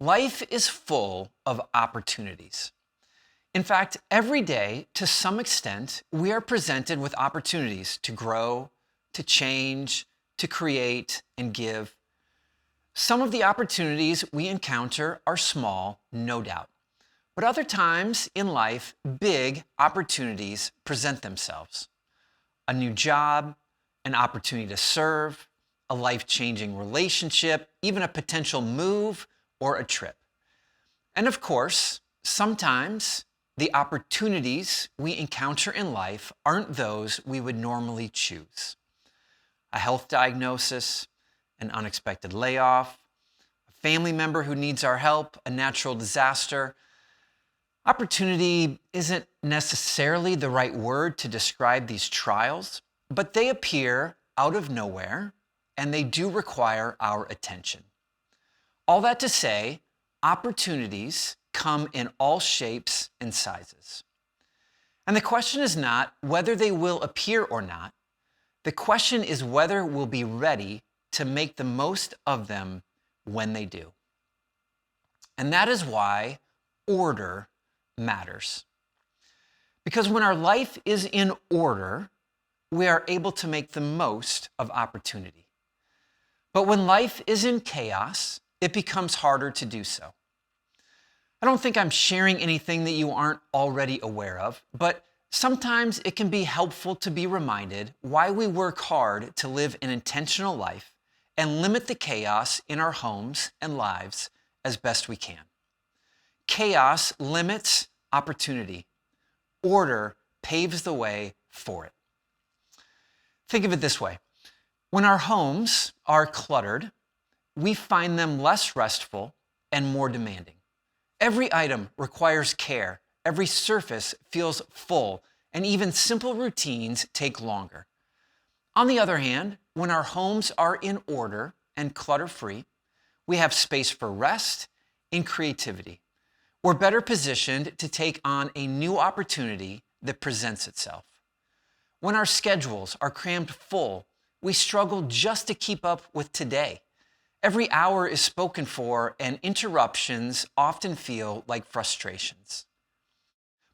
Life is full of opportunities. In fact, every day, to some extent, we are presented with opportunities to grow, to change, to create, and give. Some of the opportunities we encounter are small, no doubt. But other times in life, big opportunities present themselves. A new job, an opportunity to serve, a life-changing relationship, even a potential move or a trip. And of course, sometimes the opportunities we encounter in life aren't those we would normally choose. A health diagnosis, an unexpected layoff, a family member who needs our help, a natural disaster. Opportunity isn't necessarily the right word to describe these trials, but they appear out of nowhere and they do require our attention. All that to say, opportunities come in all shapes and sizes. And the question is not whether they will appear or not. The question is whether we'll be ready to make the most of them when they do. And that is why order matters. Because when our life is in order, we are able to make the most of opportunity. But when life is in chaos, it becomes harder to do so. I don't think I'm sharing anything that you aren't already aware of, but sometimes it can be helpful to be reminded why we work hard to live an intentional life and limit the chaos in our homes and lives as best we can. Chaos limits opportunity. Order paves the way for it. Think of it this way. When our homes are cluttered, we find them less restful and more demanding. Every item requires care. Every surface feels full, and even simple routines take longer. On the other hand, when our homes are in order and clutter-free, we have space for rest and creativity. We're better positioned to take on a new opportunity that presents itself. When our schedules are crammed full, we struggle just to keep up with today. Every hour is spoken for, and interruptions often feel like frustrations.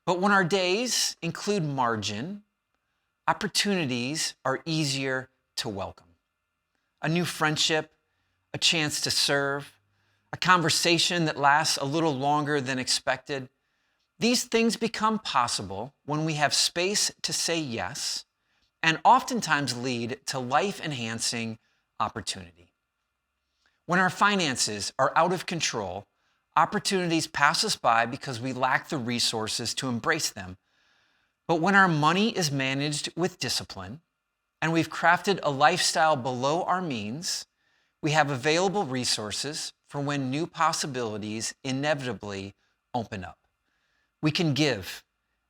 But when our days include margin, opportunities are easier to welcome. A new friendship, a chance to serve, a conversation that lasts a little longer than expected. These things become possible when we have space to say yes, and oftentimes lead to life-enhancing opportunity. When our finances are out of control, opportunities pass us by because we lack the resources to embrace them. But when our money is managed with discipline and we've crafted a lifestyle below our means, we have available resources for when new possibilities inevitably open up. We can give,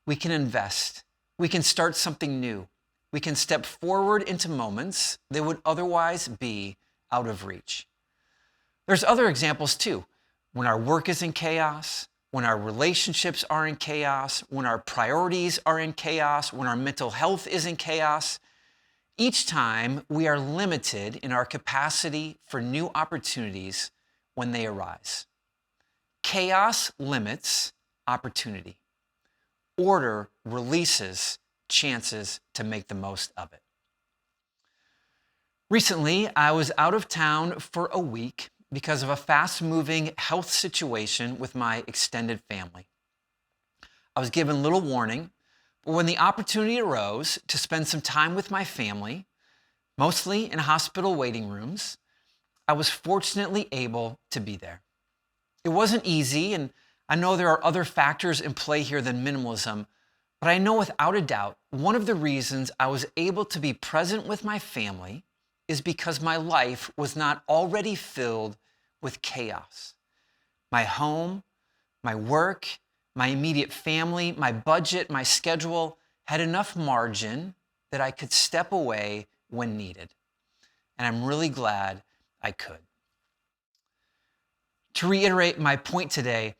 we can invest, we can start something new, we can step forward into moments that would otherwise be out of reach. There's other examples too. When our work is in chaos, when our relationships are in chaos, when our priorities are in chaos, when our mental health is in chaos, each time we are limited in our capacity for new opportunities when they arise. Chaos limits opportunity. Order releases chances to make the most of it. Recently, I was out of town for a week because of a fast-moving health situation with my extended family. I was given little warning, but when the opportunity arose to spend some time with my family, mostly in hospital waiting rooms, I was fortunately able to be there. It wasn't easy, and I know there are other factors in play here than minimalism, but I know without a doubt, one of the reasons I was able to be present with my family is because my life was not already filled with chaos. My home, my work, my immediate family, my budget, my schedule had enough margin that I could step away when needed. And I'm really glad I could. To reiterate my point today,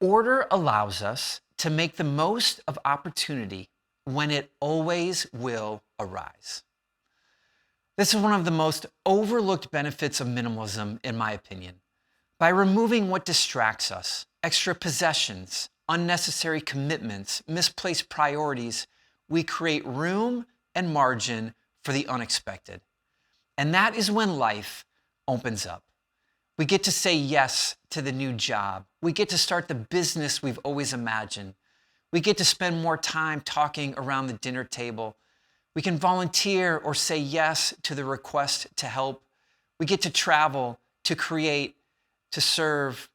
order allows us to make the most of opportunity when it always will arise. This is one of the most overlooked benefits of minimalism, in my opinion. By removing what distracts us, extra possessions, unnecessary commitments, misplaced priorities, we create room and margin for the unexpected. And that is when life opens up. We get to say yes to the new job. We get to start the business we've always imagined. We get to spend more time talking around the dinner table. We can volunteer or say yes to the request to help. We get to travel, to create, to serve.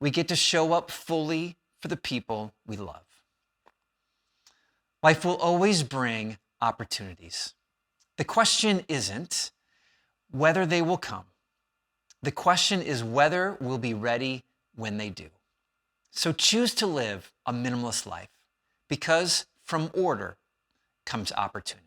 We get to show up fully for the people we love. Life will always bring opportunities. The question isn't whether they will come. The question is whether we'll be ready when they do. So choose to live a minimalist life, because from order comes opportunity.